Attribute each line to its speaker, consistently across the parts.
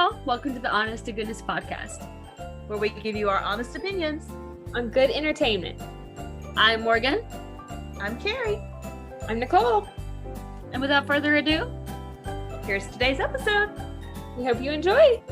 Speaker 1: y'all. Welcome to the Honest to Goodness podcast,
Speaker 2: where we give you our honest opinions
Speaker 1: on good entertainment. I'm Morgan.
Speaker 2: I'm Kerri.
Speaker 1: I'm Nicole.
Speaker 2: And without further ado, here's today's episode.
Speaker 1: We hope you enjoy.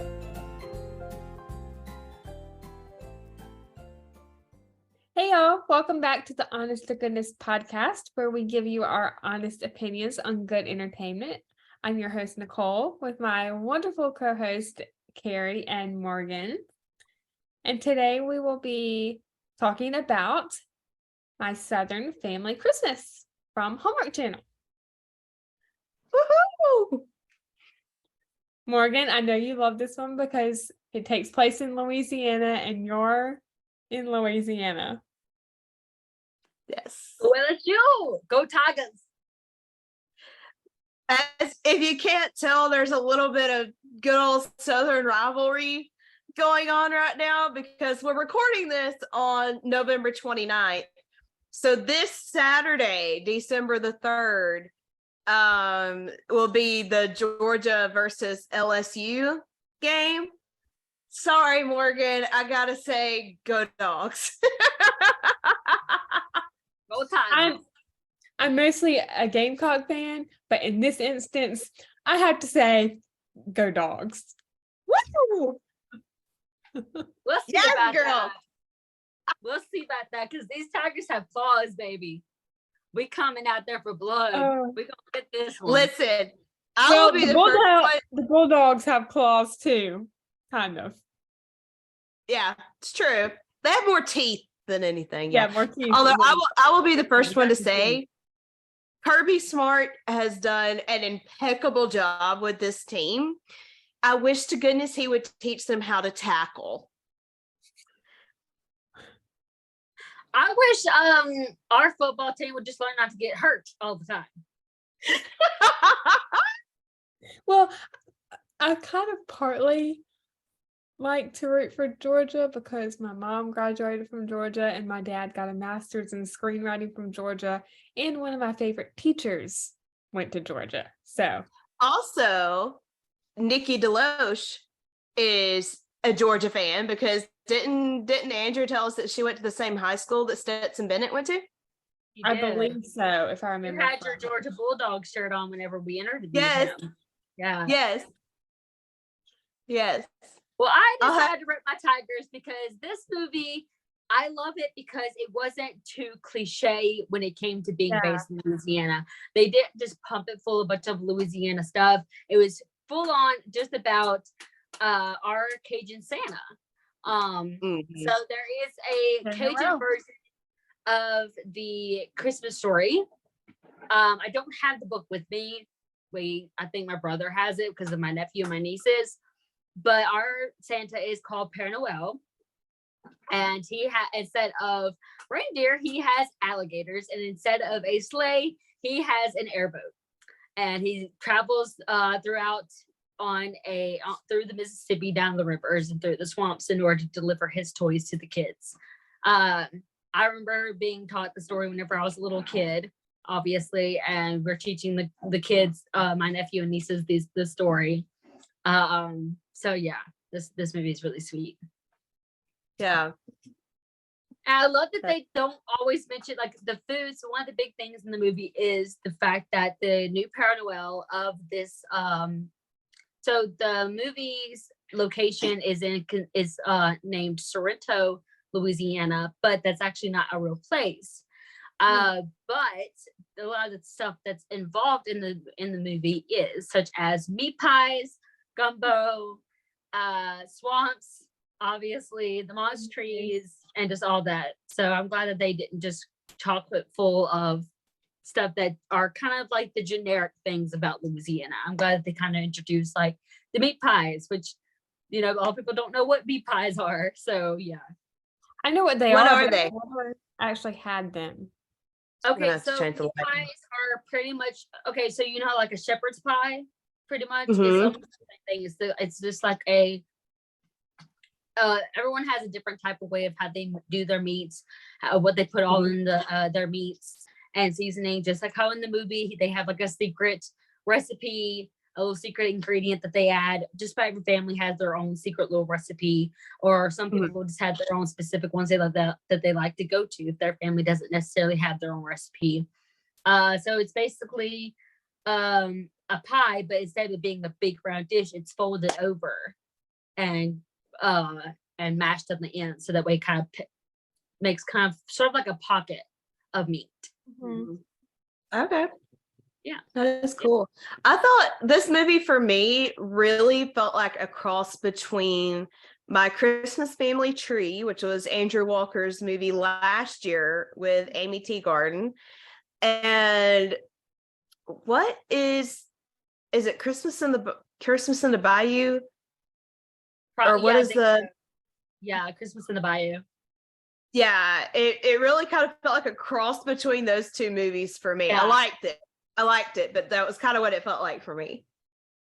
Speaker 1: Hey y'all, welcome back to the Honest to Goodness podcast, where we give you our honest opinions on good entertainment. I'm your host, Nicole, with my wonderful co-host, Kerri and Morgan. And today we will be talking about My Southern Family Christmas from Hallmark Channel. Woohoo! Morgan, I know you love this one because it takes place in Louisiana and you're in Louisiana.
Speaker 2: Yes.
Speaker 1: Go LSU! Go Tigers!
Speaker 2: As if you can't tell, there's a little bit of good old Southern rivalry going on right now because we're recording this on November 29th. So this Saturday, December the 3rd, will be the Georgia versus LSU game. Sorry, Morgan, I gotta say, go Dogs.
Speaker 1: Go Tigers. I'm mostly a Gamecock fan, but in this instance, I have to say, go Dogs.
Speaker 2: Woo!
Speaker 3: We'll see about that. We'll see about that because these Tigers have claws, baby. We coming out there for blood. We gonna get this one.
Speaker 2: Listen, I will be the first one.
Speaker 1: The Bulldogs have claws too, kind of.
Speaker 2: Yeah, it's true. They have more teeth than anything.
Speaker 1: Yeah, more teeth.
Speaker 2: Although I will be the first one to say, Kirby Smart has done an impeccable job with this team. I wish to goodness he would teach them how to tackle.
Speaker 3: I wish our football team would just learn not to get hurt all the time.
Speaker 1: Well, I kind of partly like to root for Georgia because my mom graduated from Georgia and my dad got a master's in screenwriting from Georgia, and one of my favorite teachers went to Georgia. So
Speaker 2: also, Nikki DeLoach is a Georgia fan because didn't Andrew tell us that she went to the same high school that Stetson Bennett went to?
Speaker 1: I believe so, if I remember.
Speaker 3: You had your Georgia Bulldogs shirt on whenever we interviewed
Speaker 2: him.
Speaker 3: Yeah.
Speaker 2: Yes.
Speaker 3: Well, I decided to rip my Tigers because this movie, I love it because it wasn't too cliche when it came to being based in Louisiana. They didn't just pump it full of a bunch of Louisiana stuff. It was full on just about our Cajun Santa. So there is a Cajun version of the Christmas story. I don't have the book with me. I think my brother has it because of my nephew and my nieces. But our Santa is called Père Noël, and he instead of reindeer, he has alligators, and instead of a sleigh, he has an airboat, and he travels throughout through the Mississippi, down the rivers, and through the swamps in order to deliver his toys to the kids. I remember being taught the story whenever I was a little kid, obviously, and we're teaching the kids, my nephew and nieces, the story. So yeah, this movie is really sweet.
Speaker 2: Yeah.
Speaker 3: And I love that they don't always mention like the food. So one of the big things in the movie is the fact that the new Père Noël of this, so the movie's location is named Sorrento, Louisiana, but that's actually not a real place. But a lot of the stuff that's involved in the movie is such as meat pies, gumbo, swamps, obviously the moss trees, and just all that. So I'm glad that they didn't just chocolate full of stuff that are kind of like the generic things about Louisiana. I'm glad that they kind of introduced like the meat pies, which a lot of people don't know what meat pies are. So yeah,
Speaker 1: I know what they
Speaker 2: are.
Speaker 1: What
Speaker 2: are they?
Speaker 1: I've never actually had them.
Speaker 3: Okay, so meat pies are pretty much so like a shepherd's pie. Pretty much, it's almost the same thing. It's just like everyone has a different type of way of how they do their meats, what they put all in their meats and seasoning. Just like how in the movie they have like a secret recipe a little secret ingredient that they add. Just about every family has their own secret little recipe, or some people just have their own specific ones they love that they like to go to if their family doesn't necessarily have their own recipe. So it's basically a pie, but instead of being a big round dish, it's folded over and mashed on the end, so that way it kind of makes kind of sort of like a pocket of meat.
Speaker 2: Okay.
Speaker 3: Yeah,
Speaker 2: that is cool. I thought this movie for me really felt like a cross between My Christmas Family Tree, which was Andrew Walker's movie last year with Amy Teagarden, and what is it Christmas in the Bayou? Or what is the
Speaker 3: Christmas in the Bayou.
Speaker 2: Yeah, it really kind of felt like a cross between those two movies for me.
Speaker 3: Yeah.
Speaker 2: I liked it, but that was kind of what it felt like for me.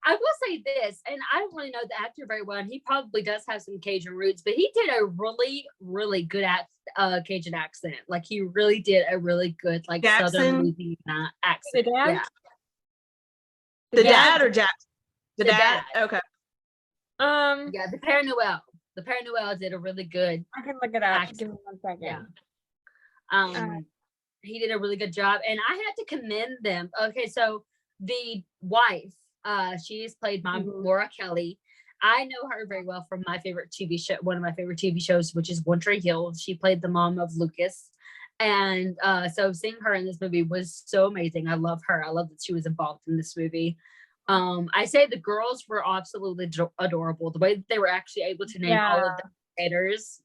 Speaker 3: I will say this, and I don't really know the actor very well, and he probably does have some Cajun roots, but he did a really, really good Cajun accent. Like, he really did a really good, like,
Speaker 2: Jackson?
Speaker 3: Southern Louisiana accent.
Speaker 1: The dad?
Speaker 3: Yeah.
Speaker 2: The dad or Jackson? The
Speaker 3: dad.
Speaker 2: Okay.
Speaker 3: Yeah, the Père Noël. The Père Noël did a really good
Speaker 1: I can look it up.
Speaker 3: accent.
Speaker 1: Give me 1 second.
Speaker 3: Yeah. He did a really good job, and I had to commend them. Okay, so the wife, she is played by Laura Kelly. I know her very well from my favorite TV show, one of my favorite TV shows, which is One Tree Hill. She played the mom of Lucas. And so seeing her in this movie was so amazing. I love her. I love that she was involved in this movie. I say the girls were absolutely adorable. The way that they were actually able to name all of the alligators,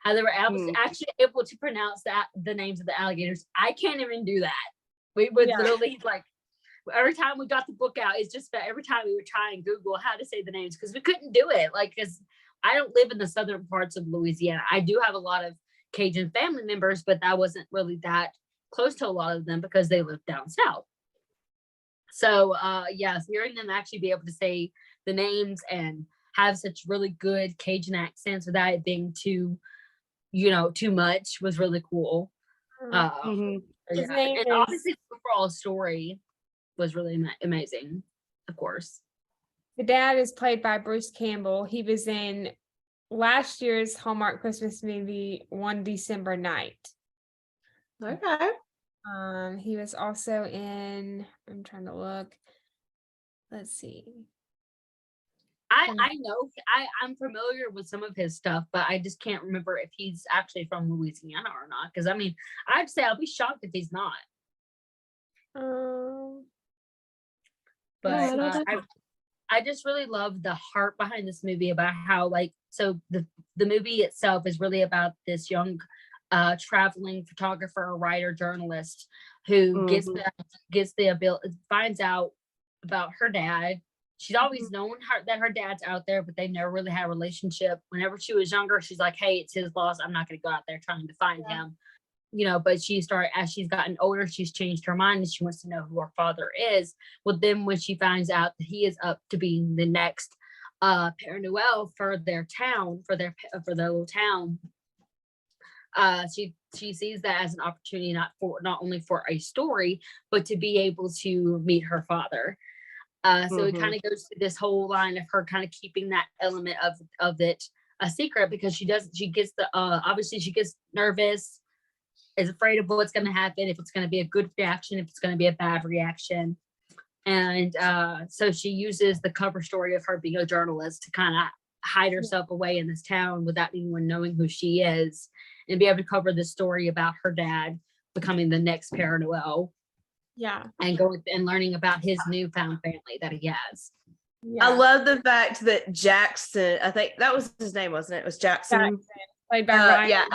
Speaker 3: how they were actually able to pronounce the names of the alligators. I can't even do that. We would literally, like, every time we got the book out, it's just that every time we would try and Google how to say the names, because we couldn't do it. Like, because I don't live in the southern parts of Louisiana. I do have a lot of Cajun family members, but I wasn't really that close to a lot of them because they lived down south. So hearing them actually be able to say the names and have such really good Cajun accents without it being too much was really cool.
Speaker 1: His
Speaker 3: And
Speaker 1: name is
Speaker 3: obviously the overall story was really amazing, of course.
Speaker 1: The dad is played by Bruce Campbell. He was in last year's Hallmark Christmas movie, One December Night.
Speaker 2: Okay.
Speaker 1: He was also in, I'm trying to look. Let's see.
Speaker 3: I know I'm familiar with some of his stuff, but I just can't remember if he's actually from Louisiana or not. Because I mean, I'd say I'll be shocked if he's not. But I just really love the heart behind this movie, about how, like, so the movie itself is really about this young traveling photographer, writer, journalist who gets the ability, finds out about her dad. She's always known that her dad's out there, but they never really had a relationship. Whenever she was younger, she's like, hey, it's his loss. I'm not going to go out there trying to find him. But as she's gotten older, she's changed her mind and she wants to know who her father is. Well, then when she finds out that he is up to being the next Père Noël for their town, for their little town, she sees that as an opportunity, not only for a story, but to be able to meet her father. So it kind of goes to this whole line of her kind of keeping that element of it a secret, because she gets obviously she gets nervous, is afraid of what's going to happen, if it's going to be a good reaction, if it's going to be a bad reaction. And so she uses the cover story of her being a journalist to kind of hide herself away in this town without anyone knowing who she is, and be able to cover the story about her dad becoming the next Père Noël.
Speaker 1: Yeah.
Speaker 3: And going and learning about his newfound family that he has.
Speaker 2: Yeah. I love the fact that Jackson, I think that was his name, wasn't it? It was Jackson.
Speaker 1: Played by Ryan.
Speaker 2: Yeah,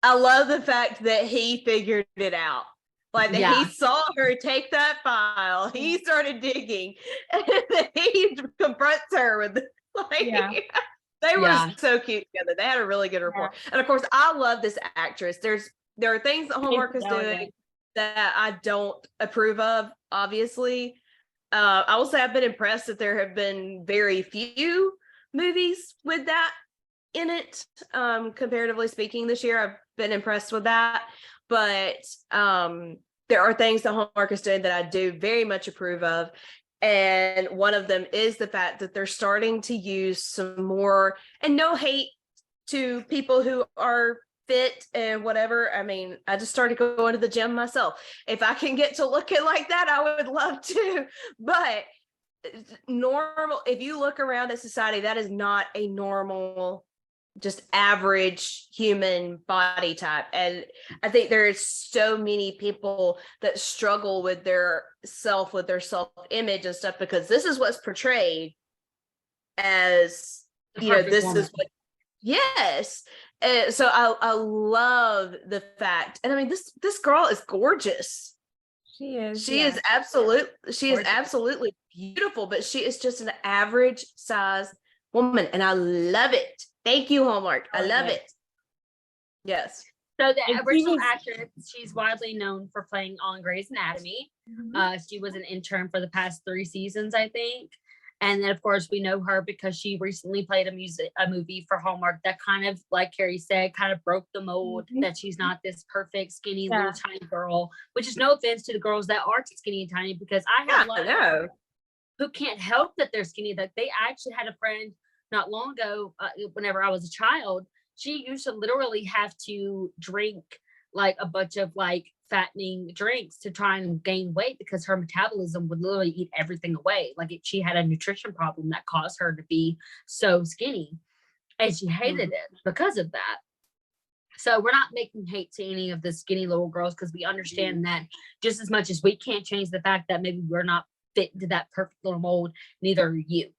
Speaker 2: I love the fact that he figured it out. Like, that he saw her take that file, he started digging, and then he confronts her with, they were so cute together. They had a really good rapport. And of course, I love this actress. There are things that Hallmark is doing that I don't approve of, obviously. I will say I've been impressed that there have been very few movies with that in it, comparatively speaking. This year I've been impressed with that, but there are things that Hallmark is doing that I do very much approve of. And one of them is the fact that they're starting to use some more, and no hate to people who are fit and whatever. I mean, I just started going to the gym myself. If I can get to looking like that, I would love to. But normal, if you look around at society, that is not a normal, just average human body type. And I think there's so many people that struggle with their self-image and stuff, because this is what's portrayed as, this woman. Is what, yes. So I love the fact, and I mean, this girl is gorgeous. She is absolutely beautiful, but she is just an average size woman, and I love it. Thank you, Hallmark. I love it. Yes.
Speaker 3: So the original actress, she's widely known for playing on Grey's Anatomy. She was an intern for the past 3 seasons, I think. And then, of course, we know her because she recently played a movie for Hallmark that kind of, like Kerri said, kind of broke the mold that she's not this perfect, skinny, little tiny girl, which is no offense to the girls that are skinny and tiny, because I have a lot of friends who can't help that they're skinny. That they actually had a friend not long ago, whenever I was a child, she used to literally have to drink like a bunch of like fattening drinks to try and gain weight, because her metabolism would literally eat everything away. Like she had a nutrition problem that caused her to be so skinny, and she hated it because of that. So we're not making hate to any of the skinny little girls, because we understand that just as much as we can't change the fact that maybe we're not fit into that perfect little mold, neither are you.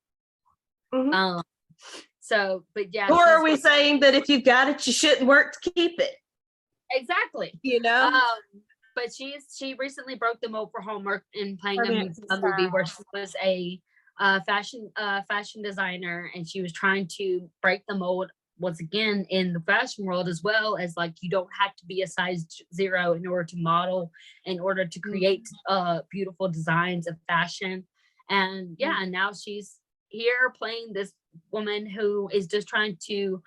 Speaker 3: So, but yeah.
Speaker 2: Or are we saying that if you've got it, you shouldn't work to keep it?
Speaker 3: Exactly. But she recently broke the mold for Hallmark in playing a movie where she was a fashion designer, and she was trying to break the mold once again in the fashion world, as well as like you don't have to be a size 0 in order to model, in order to create beautiful designs of fashion. And and now she's here playing this woman who is just trying to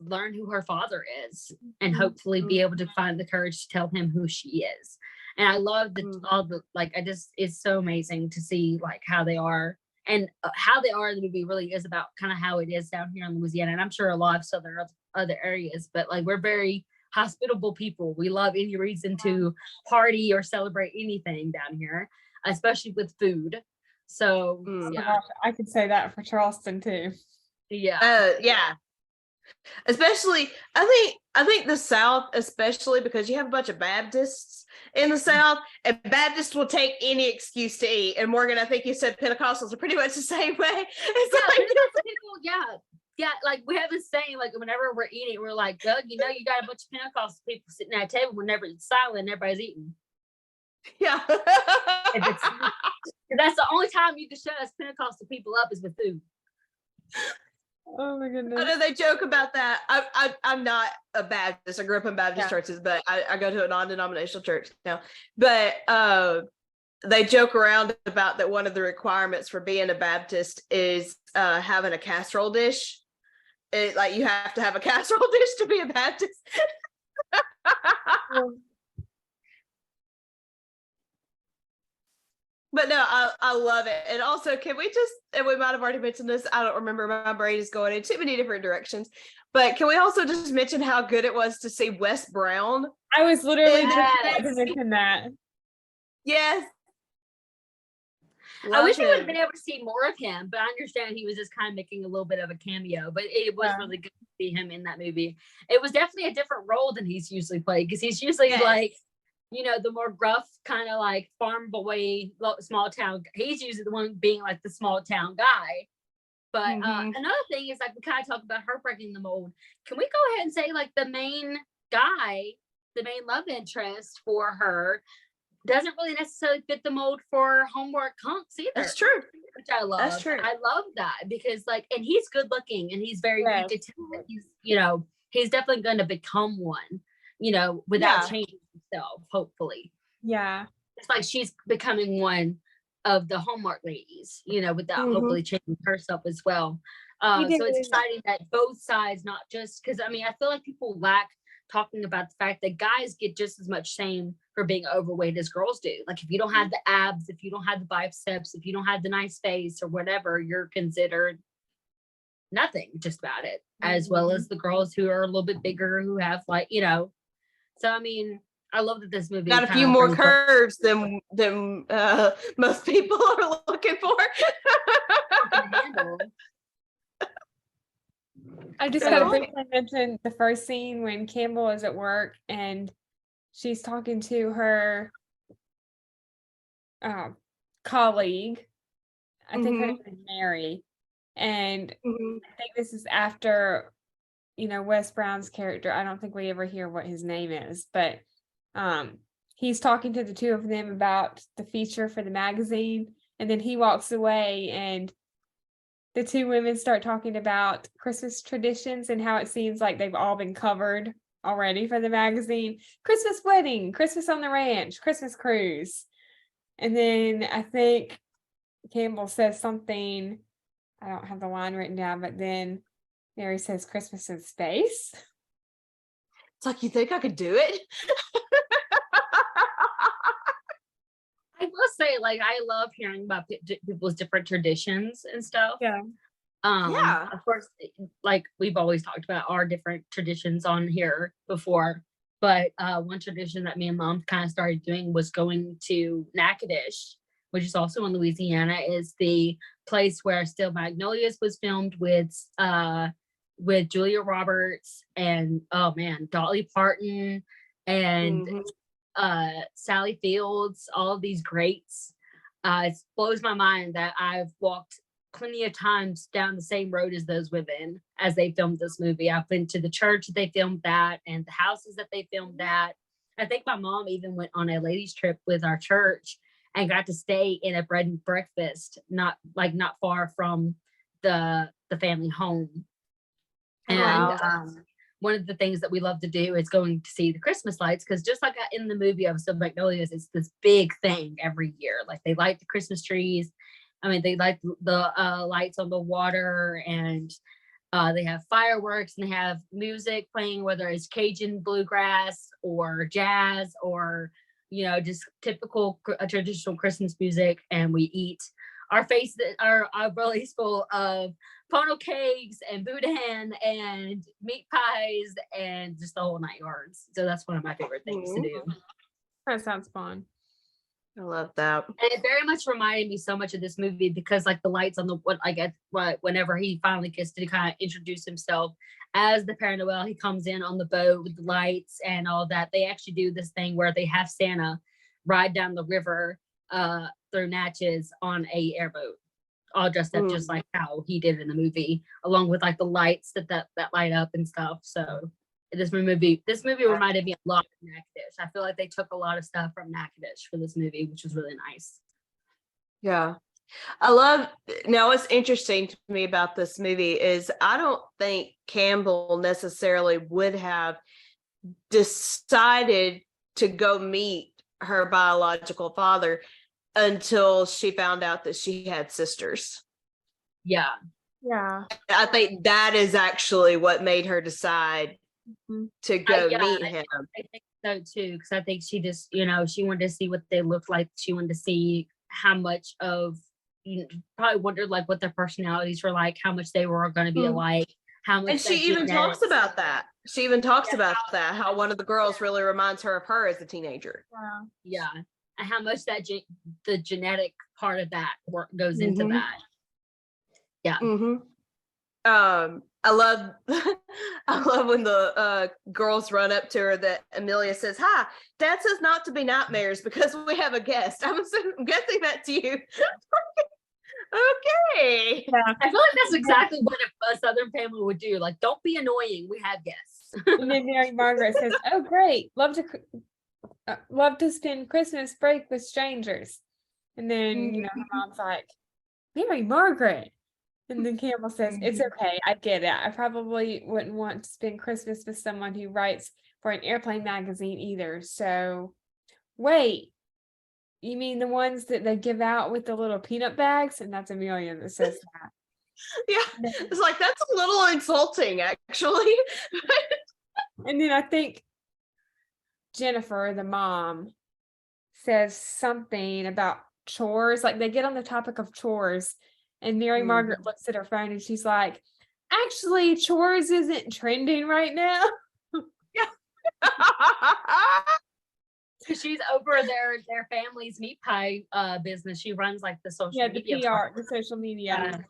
Speaker 3: learn who her father is, and hopefully be able to find the courage to tell him who she is. And I love all the, like, it's so amazing to see like how they are, and how they are in the movie really is about kind of how it is down here in Louisiana, and I'm sure a lot of southern other areas, but like we're very hospitable people. We love any reason to party or celebrate anything down here, especially with food. So
Speaker 1: I could say that for Charleston too.
Speaker 2: Especially, I think the South, especially because you have a bunch of Baptists in the South, and Baptists will take any excuse to eat. And Morgan, I think you said Pentecostals are pretty much the same way.
Speaker 3: Like we have this saying, like whenever we're eating, we're like, Doug, you got a bunch of Pentecostal people sitting at a table whenever it's silent and everybody's eating.
Speaker 2: Yeah.
Speaker 3: That's the only time you can shut us Pentecostal people up is with food.
Speaker 1: Oh my goodness.
Speaker 2: I know they joke about that. I'm not a Baptist. I grew up in Baptist churches, but I go to a non-denominational church now. But they joke around about that one of the requirements for being a Baptist is having a casserole dish. Like you have to have a casserole dish to be a Baptist. But no, I love it. And also, can we just, and we might have already mentioned this, I don't remember, my brain is going in too many different directions, but can we also just mention how good it was to see Wes Brown?
Speaker 1: I was literally just about to mention that.
Speaker 2: Yes.
Speaker 3: I wish I would have been able to see more of him, but I understand he was just kind of making a little bit of a cameo, but it was really good to see him in that movie. It was definitely a different role than he's usually played, because he's usually like, the more gruff kind of like farm boy, small town. He's usually the one being like the small town guy. But another thing is, like, we kind of talk about her breaking the mold. Can we go ahead and say, like, the main guy, the main love interest for her, doesn't really necessarily fit the mold for Homework hunks either.
Speaker 2: That's true.
Speaker 3: Which I love.
Speaker 2: That's true.
Speaker 3: I love that, because like, and he's good looking, and he's very good to it. He's, he's definitely going to become one, without changing himself, hopefully.
Speaker 1: Yeah.
Speaker 3: It's like she's becoming one of the Hallmark ladies, without hopefully changing herself as well. So it's exciting that both sides, not just because I feel like people lack talking about the fact that guys get just as much shame for being overweight as girls do. Like if you don't have the abs, if you don't have the biceps, if you don't have the nice face or whatever, you're considered nothing just about it, as well as the girls who are a little bit bigger, who have like, you know, so I mean, I love that this movie
Speaker 2: got a few more curves than most people are looking for.
Speaker 1: I just got to briefly mention the first scene when Campbell is at work and she's talking to her colleague. I think her name is Mary. And I think this is after, you know, Wes Brown's character. I don't think we ever hear what his name is, but he's talking to the two of them about the feature for the magazine. And then he walks away and the two women start talking about Christmas traditions and how it seems like they've all been covered already for the magazine. Christmas wedding, Christmas on the ranch, Christmas cruise. And then I think Campbell says something, I don't have the line written down, but then Mary says Christmas in space.
Speaker 2: It's like, you think I could do it?
Speaker 3: I will say, like, I love hearing about people's different traditions and stuff.
Speaker 1: Yeah.
Speaker 3: Of course, like we've always talked about our different traditions on here before, but one tradition that me and Mom kind of started doing was going to Natchitoches, which is also in Louisiana, is the place where Still Magnolias was filmed with Julia Roberts and, oh man, Dolly Parton and Sally Fields, all of these greats. It blows my mind that I've walked plenty of times down the same road as those women as they filmed this movie. I've been to the church that they filmed that and the houses that they filmed that. I think my mom even went on a ladies trip with our church and got to stay in a bread and breakfast, not far from the family home. And one of the things that we love to do is going to see the Christmas lights, because just like in the movie of Still Magnolias, it's this big thing every year. Like they light the Christmas trees. I mean, they light the lights on the water, and they have fireworks, and they have music playing, whether it's Cajun bluegrass or jazz or, you know, just typical traditional Christmas music. And we eat. Our faces are bellies full of funnel cakes and boudin and meat pies and just the whole 9 yards. So that's one of my favorite things to do.
Speaker 1: That sounds fun.
Speaker 2: I love that.
Speaker 3: And it very much reminded me so much of this movie, because like the lights on the whenever he finally gets to kind of introduce himself as the Père Noël, he comes in on the boat with the lights and all that. They actually do this thing where they have Santa ride down the river through Natchez on a airboat, all dressed up just like how he did in the movie, along with like the lights that light up and stuff. So this movie reminded me a lot of Natchitoches. I feel like they took a lot of stuff from Natchitoches for this movie, which was really nice.
Speaker 2: Yeah. Now what's interesting to me about this movie is I don't think Campbell necessarily would have decided to go meet her biological father until she found out that she had sisters.
Speaker 3: Yeah.
Speaker 2: I think that is actually what made her decide to go meet him.
Speaker 3: I think so too, because I think she just, you know, she wanted to see what they looked like. She wanted to see how much of, you know, probably wondered like what their personalities were like, how much they were going to be alike, how much.
Speaker 2: And she even talks about that. How one of the girls really reminds her of her as a teenager.
Speaker 3: Yeah. And how much that the genetic part of that work goes into that. Yeah.
Speaker 2: I love when the girls run up to her that Amelia says, "Hi, Dad says not to be nightmares because we have a guest." I'm guessing that's you. Okay.
Speaker 3: Yeah. I feel like that's exactly what a Southern family would do. Like, don't be annoying. We have guests.
Speaker 1: And then Mary Margaret says, "Oh, great. Love to spend Christmas break with strangers." And then, you know, her mom's like, "Mary Margaret." And then Campbell says, "It's okay. I get it. I probably wouldn't want to spend Christmas with someone who writes for an airplane magazine either. So, wait, you mean the ones that they give out with the little peanut bags?" And that's Amelia that says that.
Speaker 2: Yeah, it's like, that's a little insulting, actually.
Speaker 1: And then I think Jennifer, the mom, says something about chores. Like they get on the topic of chores, and Mary Margaret looks at her phone and she's like, actually, chores isn't trending right now.
Speaker 3: She's over their family's meat pie business. She runs like the social media.
Speaker 1: The PR, the social media.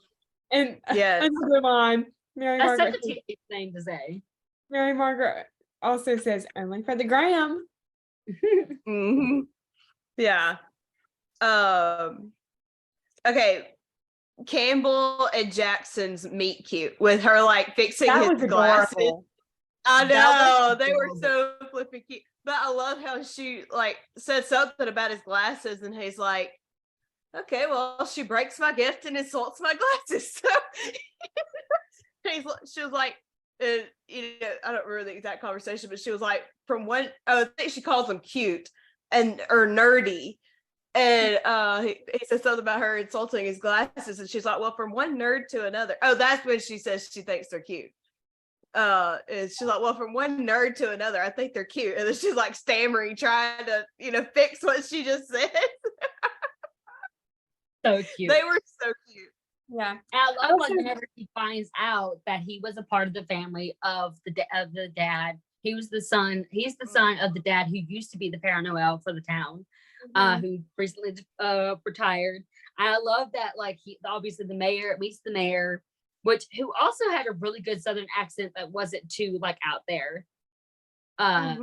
Speaker 1: And
Speaker 2: yes.
Speaker 1: another line, Mary
Speaker 3: That's
Speaker 1: Margaret.
Speaker 3: such a tedious thing to say.
Speaker 1: Mary Margaret also says, only for the gram.
Speaker 2: Yeah. Okay. Campbell and Jackson's meet cute with her like fixing his glasses.
Speaker 1: Adorable.
Speaker 2: I know they were so flipping cute. But I love how she like said something about his glasses, and he's like, "Okay, well, she breaks my gift and insults my glasses." So she was like, I don't remember the exact conversation, but she was like, I think she calls him cute or nerdy. And he said something about her insulting his glasses, and she's like, well, from one nerd to another. Oh, that's when she says she thinks they're cute. And she's like, well, from one nerd to another, I think they're cute. And then she's like stammering, trying to, fix what she just said.
Speaker 3: So cute.
Speaker 2: They were so cute.
Speaker 1: Yeah.
Speaker 3: I love like whenever she finds out that he was a part of the family of the dad. He's the son of the dad who used to be the Père Noël for the town. Who recently retired. I love that, like, he obviously the mayor, at least the mayor, who also had a really good Southern accent that wasn't too like out there. I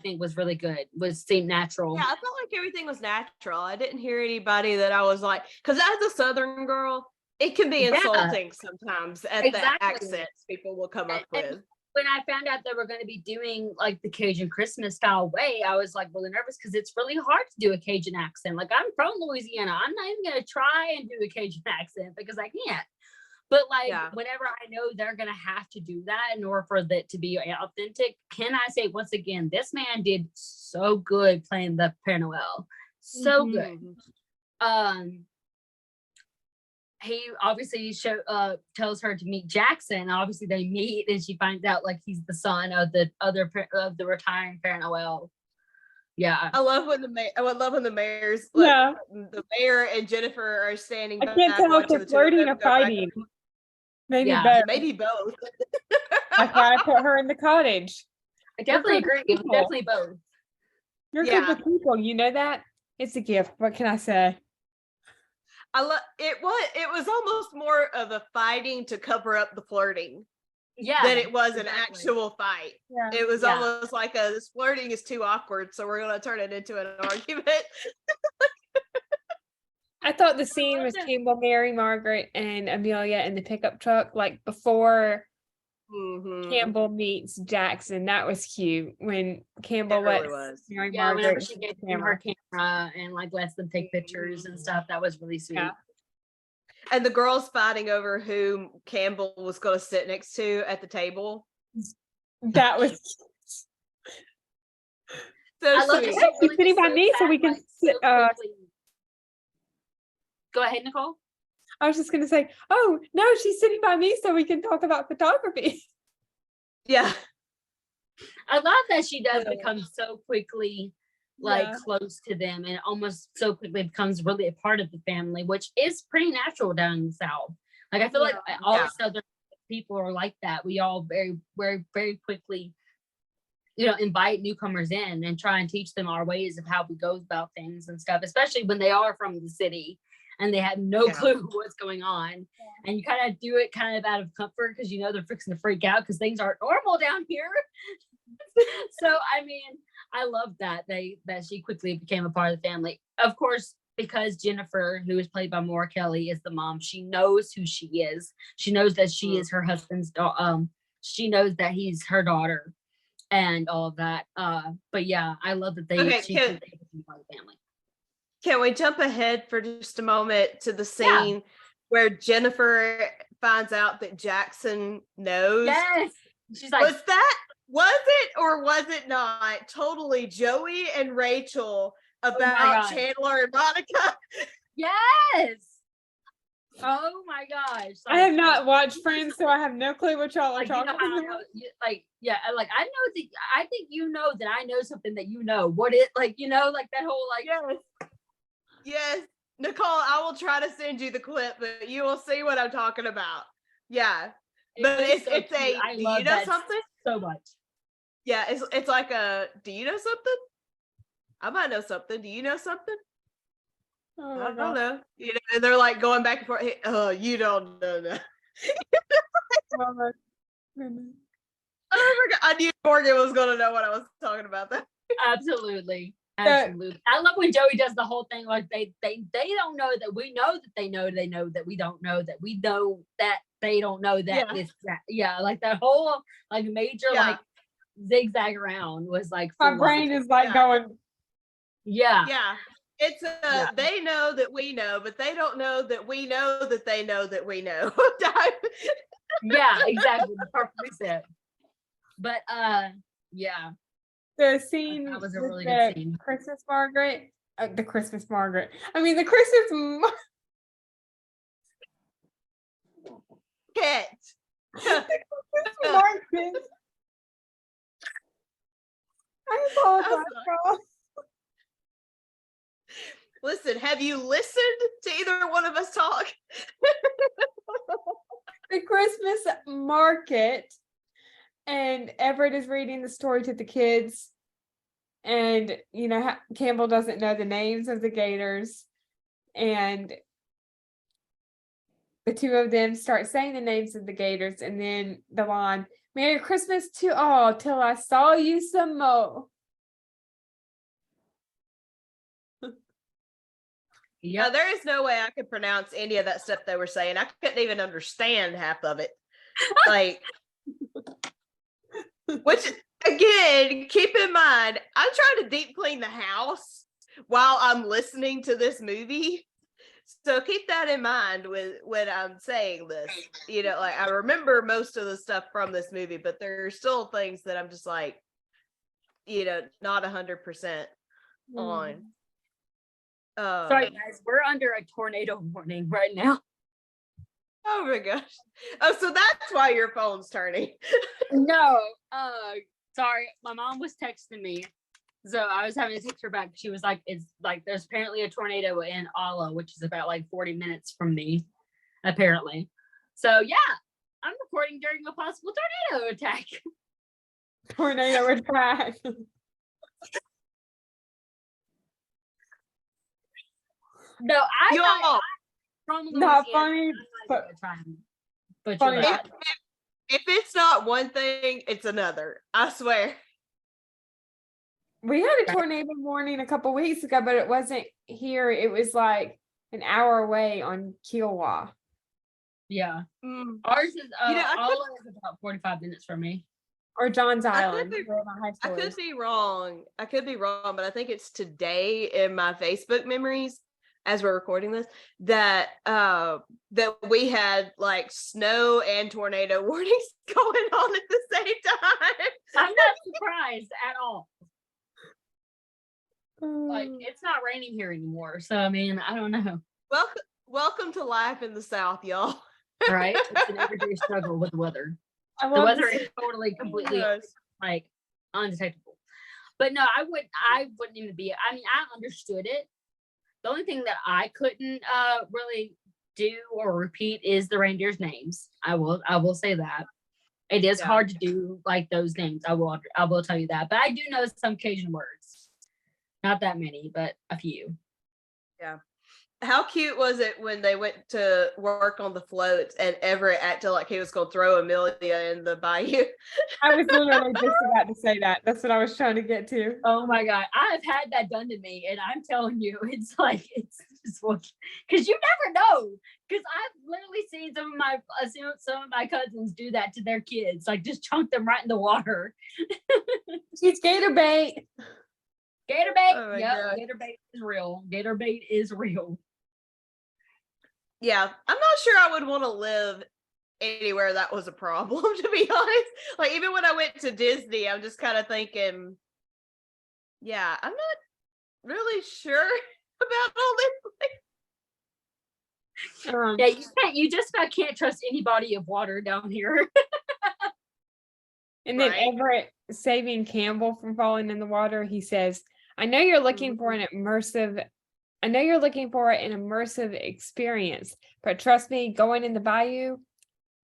Speaker 3: think was really good. Seemed natural.
Speaker 2: Yeah, I felt like everything was natural. I didn't hear anybody that I was like, because as a Southern girl, it can be insulting sometimes at the accents people will come up with.
Speaker 3: When I found out they were going to be doing like the Cajun Christmas style way, I was like really nervous because it's really hard to do a Cajun accent. Like, I'm from Louisiana. I'm not even going to try and do a Cajun accent because I can't. But like, whenever I know they're going to have to do that in order for that to be authentic, can I say once again, this man did so good playing the Père Noël. So good. He obviously tells her to meet Jackson. Obviously, they meet, and she finds out like he's the son of the retiring Père Noël. Yeah,
Speaker 2: I love when the mayor's like, the mayor and Jennifer are standing back.
Speaker 1: I can't tell if they're flirting or fighting. Maybe both.
Speaker 2: Maybe both.
Speaker 1: That's why I put her in the cottage.
Speaker 3: I definitely agree. Definitely both.
Speaker 1: You're good with people. You know that? It's a gift. What can I say?
Speaker 2: It was almost more of a fighting to cover up the flirting than it was an actual fight. It was almost like this flirting is too awkward, so we're going to turn it into an argument.
Speaker 1: I thought the scene was Campbell, Mary Margaret, and Amelia in the pickup truck, like before Campbell meets Jackson. That was cute when Campbell lets Mary Margaret.
Speaker 3: Whenever she gave him her camera and like lets them take pictures and stuff, that was really sweet.
Speaker 2: And the girls fighting over who Campbell was going to sit next to at the table.
Speaker 1: That was
Speaker 2: so
Speaker 1: I love
Speaker 2: sweet.
Speaker 1: She's sitting by me so we can sit.
Speaker 3: Go ahead, Nicole.
Speaker 1: I was just going to say, oh, no, she's sitting by me so we can talk about photography.
Speaker 2: Yeah.
Speaker 3: I love that she does become so quickly close to them, and almost so quickly becomes really a part of the family, which is pretty natural down in the South. Like, I feel like all Southern people are like that. We all very, very, very quickly, invite newcomers in and try and teach them our ways of how we go about things and stuff, especially when they are from the city and they have no clue what's going on. And you kind of do it kind of out of comfort because they're fixing to freak out because things aren't normal down here. So, I mean, I love that she quickly became a part of the family. Of course, because Jennifer, who is played by Maura Kelly, is the mom, she knows who she is. She knows that she is her husband's daughter. She knows that he's her daughter and all of that. But yeah, I love that she became part of the family.
Speaker 2: Can we jump ahead for just a moment to the scene where Jennifer finds out that Jackson knows?
Speaker 3: Yes. She's like,
Speaker 2: was it or was it not totally Joey and Rachel about Chandler and Monica?
Speaker 3: Yes. Oh my gosh.
Speaker 1: I have not watched Friends, so I have no clue what y'all are talking about.
Speaker 3: I think you know that I know something that you know. What it like, like that whole like
Speaker 2: Yes. Nicole, I will try to send you the clip, but you will see what I'm talking about. Yeah. But it's
Speaker 3: so cute. I
Speaker 2: do
Speaker 3: love
Speaker 2: you know
Speaker 3: that
Speaker 2: something?
Speaker 3: so much.
Speaker 2: Yeah, it's like a do you know something? I might know something. Do you know something?
Speaker 1: Oh
Speaker 2: I
Speaker 1: my
Speaker 2: don't
Speaker 1: God.
Speaker 2: know. And they're like going back and forth. Hey, oh, you don't know that.
Speaker 1: Oh my goodness.
Speaker 2: I knew Morgan was gonna know what I was talking about. That
Speaker 3: Absolutely. Absolutely. I love when Joey does the whole thing like they don't know that we know that they know that we don't know that we know that they don't know that it's that. Yeah, like that whole like major like zigzag around was like
Speaker 1: my brain is like going.
Speaker 2: Yeah. It's they know that we know, but they don't know that we know that they know that we know.
Speaker 3: Yeah, exactly. Perfectly said. But yeah.
Speaker 1: The scene
Speaker 3: that was a
Speaker 1: with
Speaker 3: really
Speaker 1: the
Speaker 3: good scene.
Speaker 1: Christmas Margaret. The Christmas Margaret. I mean the Christmas
Speaker 2: Market.
Speaker 1: Margaret. I apologize, y'all.
Speaker 2: Listen, have you listened to either one of us talk?
Speaker 1: The Christmas market, and Everett is reading the story to the kids, and Campbell doesn't know the names of the gators, and the two of them start saying the names of the gators, and then the line, "Merry Christmas to all till I saw you some more."
Speaker 2: Yeah, there is no way I could pronounce any of that stuff they were saying. I couldn't even understand half of it. Like, which again, keep in mind, I'm trying to deep clean the house while I'm listening to this movie. So keep that in mind when I'm saying this. Like I remember most of the stuff from this movie, but there are still things that I'm just like, not 100% on.
Speaker 3: Sorry guys, we're under a tornado warning right now.
Speaker 2: Oh my gosh. Oh, so that's why your phone's turning.
Speaker 3: No, sorry, my mom was texting me, so I was having to text her back. She was like, "It's like there's apparently a tornado in Ala, which is about like 40 minutes from me, apparently." So yeah, I'm recording during a possible tornado attack.
Speaker 1: Tornado attack.
Speaker 3: No, I'm
Speaker 1: not funny, but
Speaker 3: funny.
Speaker 2: If it's not one thing, it's another. I swear.
Speaker 1: We had a tornado warning a couple weeks ago, but it wasn't here. It was like an hour away on Kiowa.
Speaker 3: Yeah. Ours is Ala is about 45 minutes from me.
Speaker 1: Or John's Island.
Speaker 2: I could be wrong, but I think it's today in my Facebook memories as we're recording this that we had like snow and tornado warnings going on at the same time.
Speaker 3: I'm not surprised at all. Like it's not raining here anymore, so I mean, I don't know.
Speaker 2: Welcome to life in the South, y'all.
Speaker 3: Right? It's an everyday struggle with the weather. The weather is totally, completely like undetectable. But no, I wouldn't even be. I mean, I understood it. The only thing that I couldn't really do or repeat is the reindeers' names. I will say that. It is hard to do like those names. I will tell you that. But I do know some Cajun words. Not that many, but a few.
Speaker 2: Yeah. How cute was it when they went to work on the floats and Everett acted like he was going to throw Amelia in the bayou?
Speaker 1: I was literally just about to say that. That's what I was trying to get to.
Speaker 3: Oh my God. I've had that done to me, and I'm telling you, it's like, it's just because you never know. Because I've literally seen some of my cousins do that to their kids, like just chunk them right in the water.
Speaker 1: She's gator bait.
Speaker 3: Gator bait.
Speaker 2: Oh
Speaker 3: yep, gator bait is real. Gator bait is real.
Speaker 2: Yeah, I'm not sure I would want to live anywhere that was a problem, to be honest. Like, even when I went to Disney, I'm just kind of thinking, yeah, I'm not really sure about all this.
Speaker 3: Yeah, you just about can't trust any body of water down here.
Speaker 1: And then
Speaker 2: Right.
Speaker 1: Everett saving Campbell from falling in the water, he says, I know you're looking for an immersive experience, but trust me, going in the bayou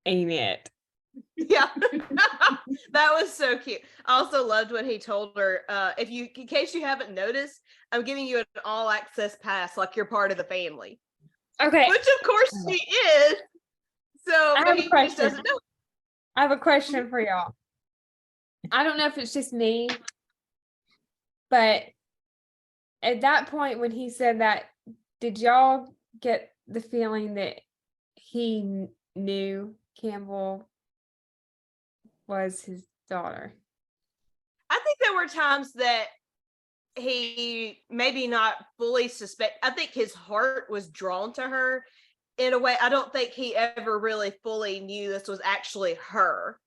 Speaker 1: ain't it.
Speaker 2: Yeah. That was so cute. I also loved when he told her, in case you haven't noticed, I'm giving you an all access pass, like you're part of the family.
Speaker 1: Okay.
Speaker 2: Which of course she is. So
Speaker 1: I have a
Speaker 2: he just
Speaker 1: question.
Speaker 2: doesn't know.
Speaker 1: I have a question for y'all. I don't know if it's just me, but at that point when he said that, did y'all get the feeling that he knew Campbell was his daughter?
Speaker 2: I think there were times that he maybe not fully I think his heart was drawn to her in a way. I don't think he ever really fully knew this was actually her.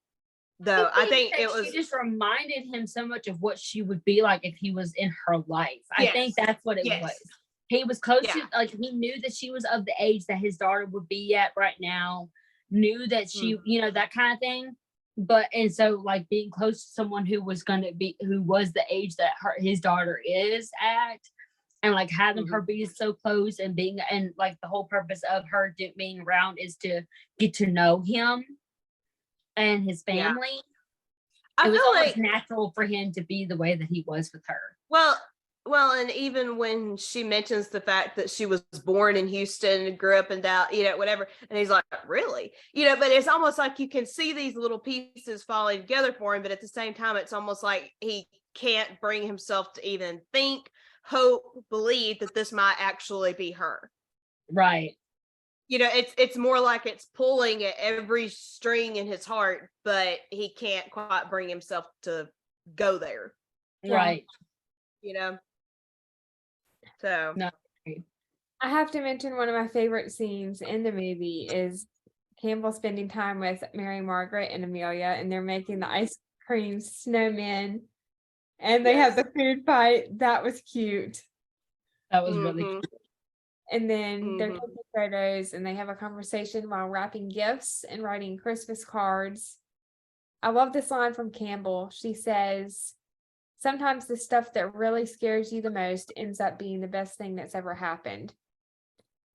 Speaker 2: Though I think it was,
Speaker 3: she just reminded him so much of what she would be like if he was in her life.
Speaker 2: Yes.
Speaker 3: I think that's what it
Speaker 2: Yes.
Speaker 3: was. He was close
Speaker 2: Yeah.
Speaker 3: to, like, he knew that she was of the age that his daughter would be at right now, knew that she, you know, that kind of thing. But, and so, like, being close to someone who was the age that his daughter is at, and like having her be so close and like the whole purpose of her being around is to get to know him and his family.
Speaker 2: Yeah.
Speaker 3: It was almost natural for him to be the way that he was with her.
Speaker 2: Well, and even when she mentions the fact that she was born in Houston and grew up in Dallas, you know, whatever, and he's like, really? You know, but it's almost like you can see these little pieces falling together for him, but at the same time, it's almost like he can't bring himself to even think, hope, believe that this might actually be her.
Speaker 3: Right.
Speaker 2: You know, it's more like it's pulling at every string in his heart, but he can't quite bring himself to go there.
Speaker 3: Right.
Speaker 2: You know? So
Speaker 3: no.
Speaker 1: I have to mention one of my favorite scenes in the movie is Campbell spending time with Mary Margaret and Amelia, and they're making the ice cream snowmen, and they have the food fight. That was cute.
Speaker 3: That was really cute.
Speaker 1: And then they're taking photos, and they have a conversation while wrapping gifts and writing Christmas cards. I love this line from Campbell. She says, sometimes the stuff that really scares you the most ends up being the best thing that's ever happened.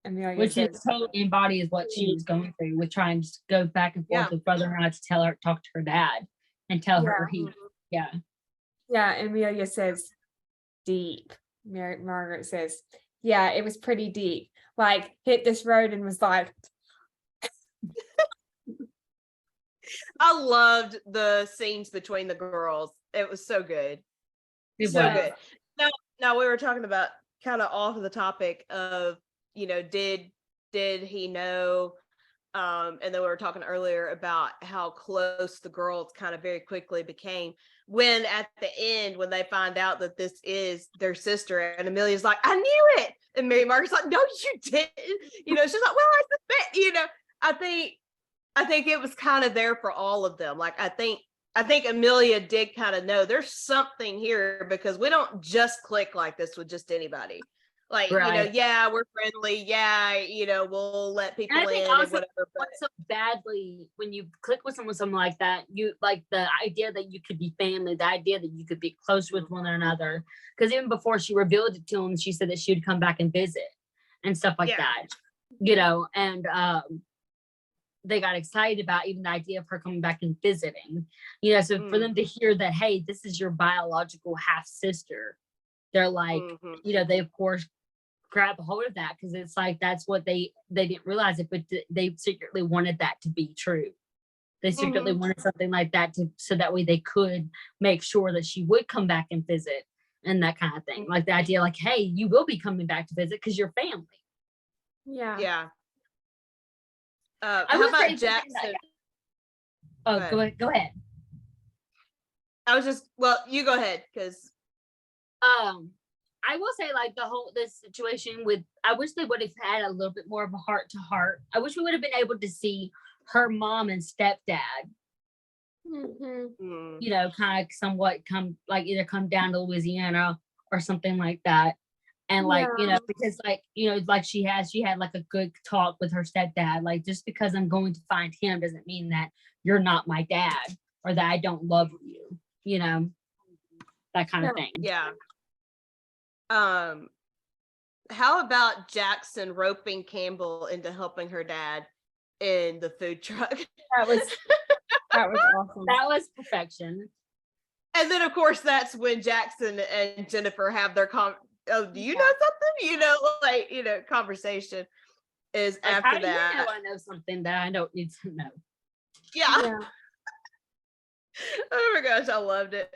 Speaker 1: Amelia
Speaker 3: Which
Speaker 1: says,
Speaker 3: is totally embodies what she was going through with trying to go back and forth with brother and I to talk to her dad and tell her
Speaker 1: Yeah, Amelia says, deep. Margaret says, yeah, it was pretty deep. Like, hit this road and was like.
Speaker 2: I loved the scenes between the girls. It was so good. Good. Now we were talking about kind of off the topic of, you know, did he know? And then we were talking earlier about how close the girls kind of very quickly became when at the end, when they find out that this is their sister, and Amelia's like, I knew it. And Mary Margaret's like, no, you didn't. You know, she's like, well, I suspect, you know, I think it was kind of there for all of them. Like, I think Amelia did kind of know there's something here because we don't just click like this with just anybody. Like, you know, yeah, we're friendly. Yeah, you know, we'll let people in and whatever. But
Speaker 3: so badly when you click with someone like that, you like the idea that you could be family, the idea that you could be close with one another. Because even before she revealed it to him, she said that she would come back and visit and stuff like that. You know, and they got excited about even the idea of her coming back and visiting. You know, so for them to hear that, hey, this is your biological half sister, they're like, you know, they of course grab a hold of that because it's like that's what they didn't realize it, but they secretly wanted that to be true. They secretly wanted something like that so that way they could make sure that she would come back and visit and that kind of thing. Like the idea, like, hey, you will be coming back to visit because you're family.
Speaker 2: Yeah. How about Jackson?
Speaker 3: Go ahead.
Speaker 2: I was just, well, you go ahead because.
Speaker 3: I will say, like, this situation with, I wish they would have had a little bit more of a heart to heart. I wish we would have been able to see her mom and stepdad, you know, kind of somewhat either come down to Louisiana or something like that. And like, because like, like she had like a good talk with her stepdad. Like, just because I'm going to find him doesn't mean that you're not my dad or that I don't love you, that kind of thing.
Speaker 2: Yeah. How about Jackson roping Campbell into helping her dad in the food truck?
Speaker 1: That was awesome.
Speaker 3: That was perfection.
Speaker 2: And then, of course, that's when Jackson and Jennifer have their do you know something? Conversation is
Speaker 3: like,
Speaker 2: after
Speaker 3: how do
Speaker 2: that.
Speaker 3: You know I know something that I don't need to know.
Speaker 2: Yeah. Oh my gosh, I loved it.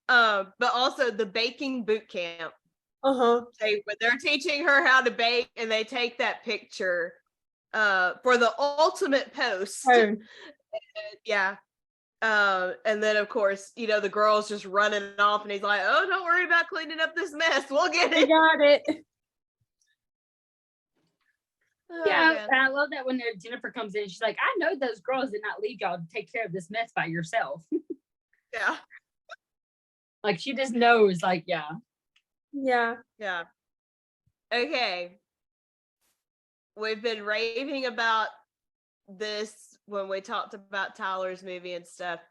Speaker 2: But also the baking boot camp. When they're teaching her how to bake, and they take that picture for the ultimate post. Yeah. And then of course, the girl's just running off, and he's like, "Oh, don't worry about cleaning up this mess. We'll get it."
Speaker 1: We got it.
Speaker 3: Yeah, and I love that when Jennifer comes in, she's like, "I know those girls did not leave y'all to take care of this mess by yourself."
Speaker 2: Yeah.
Speaker 3: Like, she just knows, like, yeah.
Speaker 2: Yeah. Okay. We've been raving about this when we talked about Tyler's movie and stuff,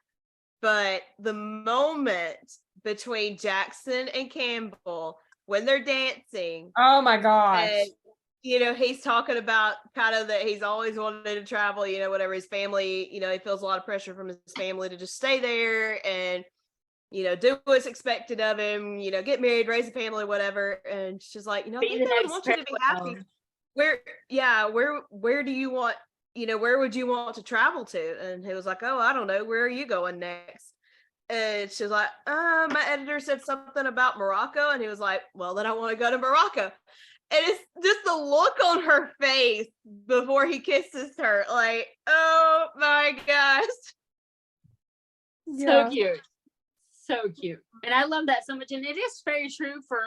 Speaker 2: but the moment between Jackson and Campbell when they're dancing,
Speaker 1: oh my gosh,
Speaker 2: and he's talking about kind of that he's always wanted to travel, whatever, his family, he feels a lot of pressure from his family to just stay there and do what's expected of him, get married, raise a family, whatever. And she's like, I think they would want you to be happy. Where do you want, where would you want to travel to? And he was like, oh, I don't know. Where are you going next? And she was like, my editor said something about Morocco. And he was like, well, then I want to go to Morocco. And it's just the look on her face before he kisses her. Like, oh my gosh.
Speaker 3: So cute. So cute. And I love that so much. And it is very true for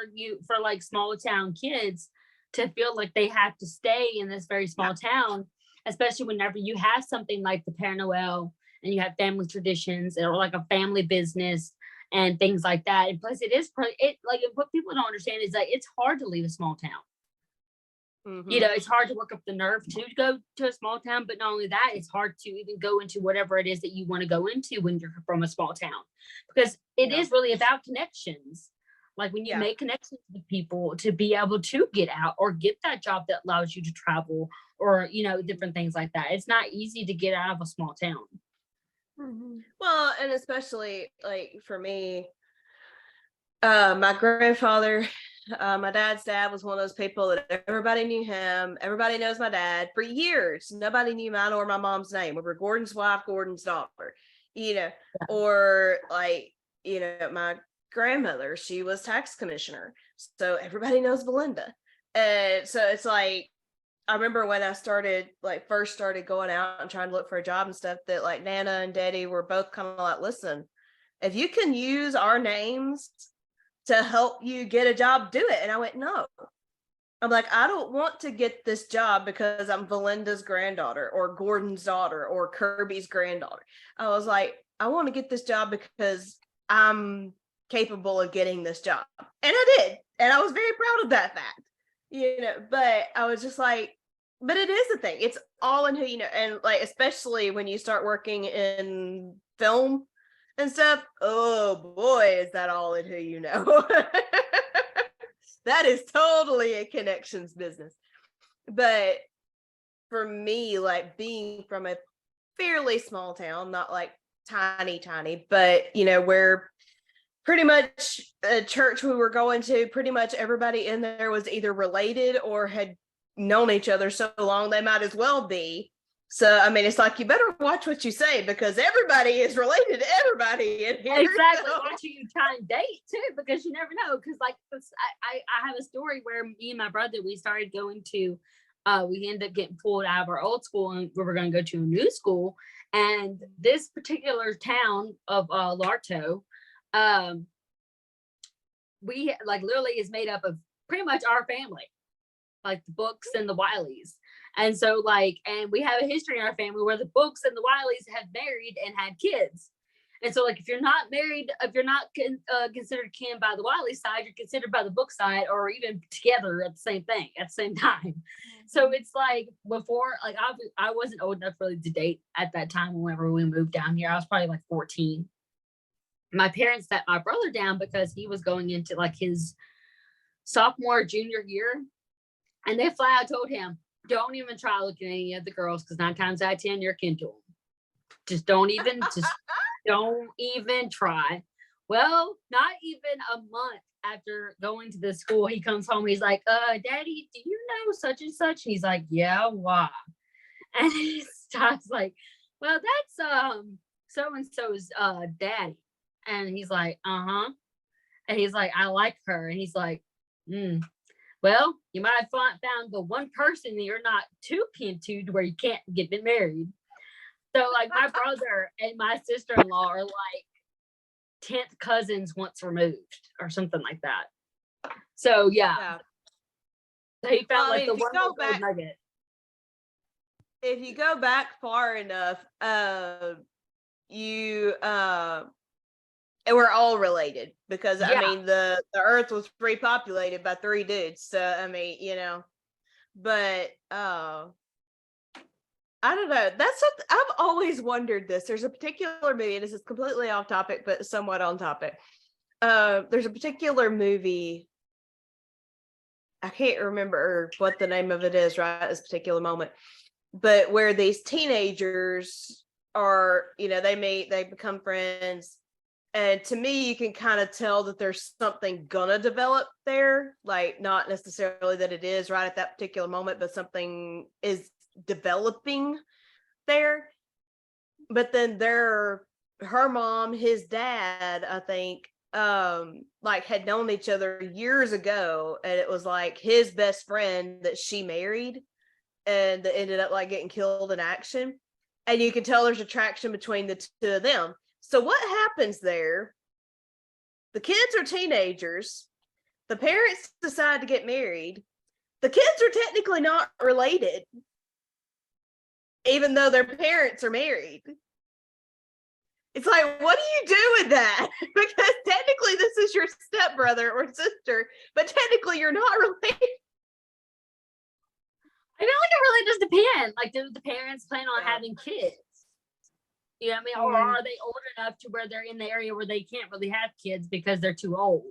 Speaker 3: like small town kids to feel like they have to stay in this very small town, especially whenever you have something like the Père Noël and you have family traditions or like a family business and things like that. And plus like what people don't understand is that it's hard to leave a small town. Mm-hmm. It's hard to work up the nerve to go to a small town, but not only that, it's hard to even go into whatever it is that you want to go into when you're from a small town, because it is really about connections. Like when you make connections with people to be able to get out or get that job that allows you to travel or, different things like that. It's not easy to get out of a small town.
Speaker 2: Mm-hmm. Well, and especially like for me, my grandfather, my dad's dad was one of those people that everybody knew him. Everybody knows my dad. For years, nobody knew mine or my mom's name. We were Gordon's wife, Gordon's daughter, or like, my grandmother, she was tax commissioner. So everybody knows Belinda. And so it's like, I remember when I first started going out and trying to look for a job and stuff, that like Nana and Daddy were both kind of like, listen, if you can use our names to help you get a job, do it. And I went, no. I'm like, I don't want to get this job because I'm Belinda's granddaughter or Gordon's daughter or Kirby's granddaughter. I was like, I want to get this job because I'm capable of getting this job. And I did. And I was very proud of that fact, but I was just like, but it is a thing. It's all in who you know. And like, especially when you start working in film and stuff, oh boy, is that all in who you know. That is totally a connections business. But for me, like being from a fairly small town, not like tiny, but where pretty much a church we were going to, pretty much everybody in there was either related or had known each other so long they might as well be. So, I mean, it's like, you better watch what you say because everybody is related to everybody in here.
Speaker 3: Exactly. Watch who you try and date too, because you never know. Because like I have a story where me and my brother, we started going to, we ended up getting pulled out of our old school and we were going to go to a new school. And this particular town of Larto, we like literally is made up of pretty much our family, like the Books and the Wileys. And so like, and we have a history in our family where the Books and the Wileys have married and had kids. And so, like, if you're not married, if you're not considered kin by the Wiley side, you're considered by the book side, or even together at the same thing at the same time. So it's like before, like I wasn't old enough really to date at that time. Whenever we moved down here, I was probably like 14. My parents sat my brother down because he was going into like his sophomore, junior year, and they flat out told him, "Don't even try looking at any of the girls, because 9 times out of 10 you're kin to them. Just don't even try." Well, not even a month after going to this school, he comes home. He's like, "Daddy, do you know such and such?" And he's like, "Yeah, why?" And I was like, "Well, that's so and so's daddy." And he's like, "Uh-huh." And he's like, "I like her." And he's like, "Well, you might have found the one person that you're not too kin to where you can't get married." So, like, my brother and my sister-in-law are like 10th cousins once removed or something like that. So, yeah. So he found like the one little gold nugget.
Speaker 2: If you go back far enough, you and we're all related, because I mean the earth was repopulated by 3 dudes. So I mean, but I don't know. That's something I've always wondered. There's a particular movie, and this is completely off topic, but somewhat on topic. There's a particular movie. I can't remember what the name of it is right at this particular moment, but where these teenagers are, they meet, they become friends. And to me, you can kind of tell that there's something gonna develop there. Like, not necessarily that it is right at that particular moment, but something is developing there. But then her mom, his dad, I think, like had known each other years ago, and it was like his best friend that she married, and that ended up like getting killed in action. And you can tell there's attraction between the two of them. So what happens there? The kids are teenagers. The parents decide to get married. The kids are technically not related, even though their parents are married. It's like, what do you do with that? Because technically this is your stepbrother or sister, but technically you're not related.
Speaker 3: I feel like it really does depend. Like, do the parents plan on having kids? You know what I mean? Or are they old enough to where they're in the area where they can't really have kids because they're too old?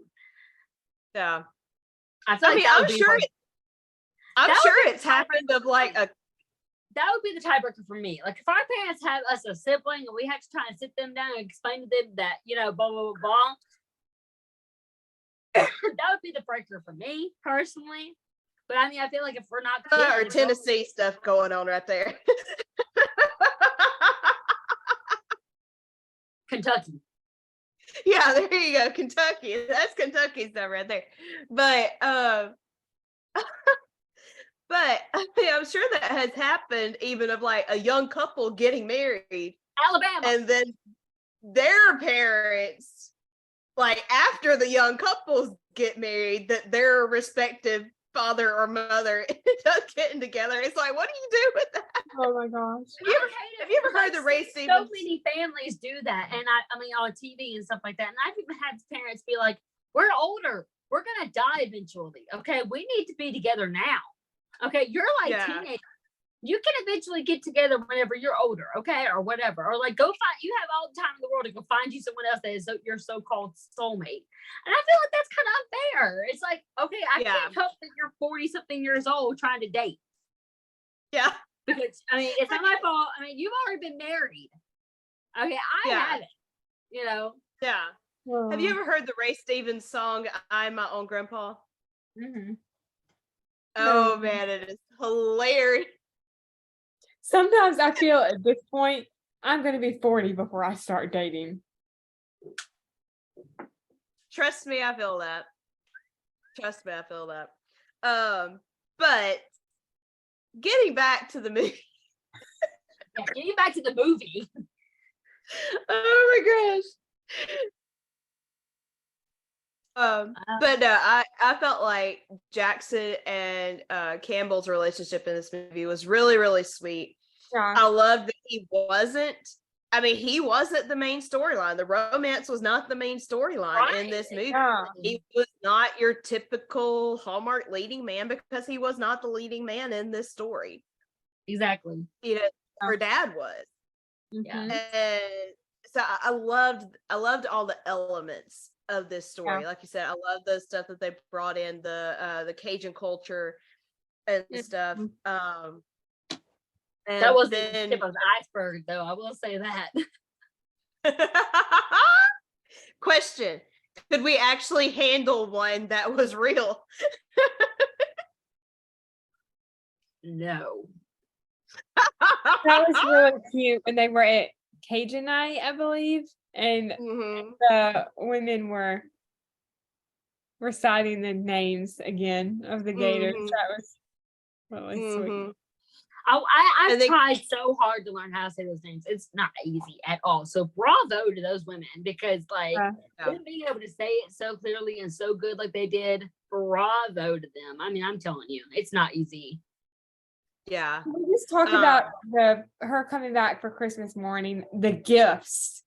Speaker 2: Yeah.
Speaker 3: I feel like
Speaker 2: I'm sure it's happened of like a.
Speaker 3: That would be the tiebreaker for me. Like, if our parents have us a sibling and we have to try and sit them down and explain to them that, blah, blah, blah, blah, that would be the breaker for me personally. But I mean, I feel like if we're not
Speaker 2: or Tennessee stuff going on right there.
Speaker 3: Kentucky.
Speaker 2: Yeah, there you go. Kentucky. That's Kentucky stuff right there. But but I mean, I'm sure that has happened, even of like a young couple getting married.
Speaker 3: Alabama.
Speaker 2: And then their parents, like after the young couples get married, that their respective father or mother ended up getting together. It's like, what do you do with that?
Speaker 1: Oh my gosh.
Speaker 2: Have you ever heard the Ray Stevens?
Speaker 3: So many families do that. And I mean, on TV and stuff like that. And I've even had parents be like, we're older. We're going to die eventually. Okay. We need to be together now. Okay. You're like teenagers. You can eventually get together whenever you're older. Okay. Or whatever. Or like, you have all the time in the world to go find you someone else that is your so-called soulmate. And I feel like that's kind of unfair. It's like, okay, I can't help that you're 40 something years old trying to date.
Speaker 2: Yeah.
Speaker 3: Because I mean, it's not my fault. I mean, you've already been married. Okay, I haven't.
Speaker 2: Yeah. Well, have you ever heard the Ray Stevens song "I'm My Own Grandpa"?
Speaker 3: Mm-hmm.
Speaker 2: Oh man, it is hilarious.
Speaker 1: Sometimes I feel at this point I'm going to be 40 before I start dating.
Speaker 2: Trust me, I feel that. But getting back to the movie.
Speaker 3: Getting back to the movie.
Speaker 2: Oh my gosh. But I felt like Jackson and Campbell's relationship in this movie was really, really sweet. Yeah. I loved that he wasn't I mean, he wasn't the main storyline. The romance was not the main storyline in this movie.
Speaker 1: Yeah.
Speaker 2: He was not your typical Hallmark leading man because he was not the leading man in this story.
Speaker 3: Exactly.
Speaker 2: You know, her dad was.
Speaker 3: Yeah.
Speaker 2: And so I loved all the elements of this story.
Speaker 1: Yeah.
Speaker 2: Like you said, I love the stuff that they brought in, the Cajun culture and stuff. And
Speaker 3: That was the
Speaker 2: then
Speaker 3: tip of the iceberg, though. I will say that.
Speaker 2: question: could we actually handle one that was real?
Speaker 3: No.
Speaker 1: That was really cute when they were at Cajun night, I believe, and the women were reciting the names again of the gators. That was really sweet.
Speaker 3: I've tried so hard to learn how to say those names. It's not easy at all. So bravo to those women, because them being able to say it so clearly and so good like they did, bravo to them. I mean, I'm telling you, it's not easy.
Speaker 2: Yeah.
Speaker 1: We just talked about her coming back for Christmas morning. The gifts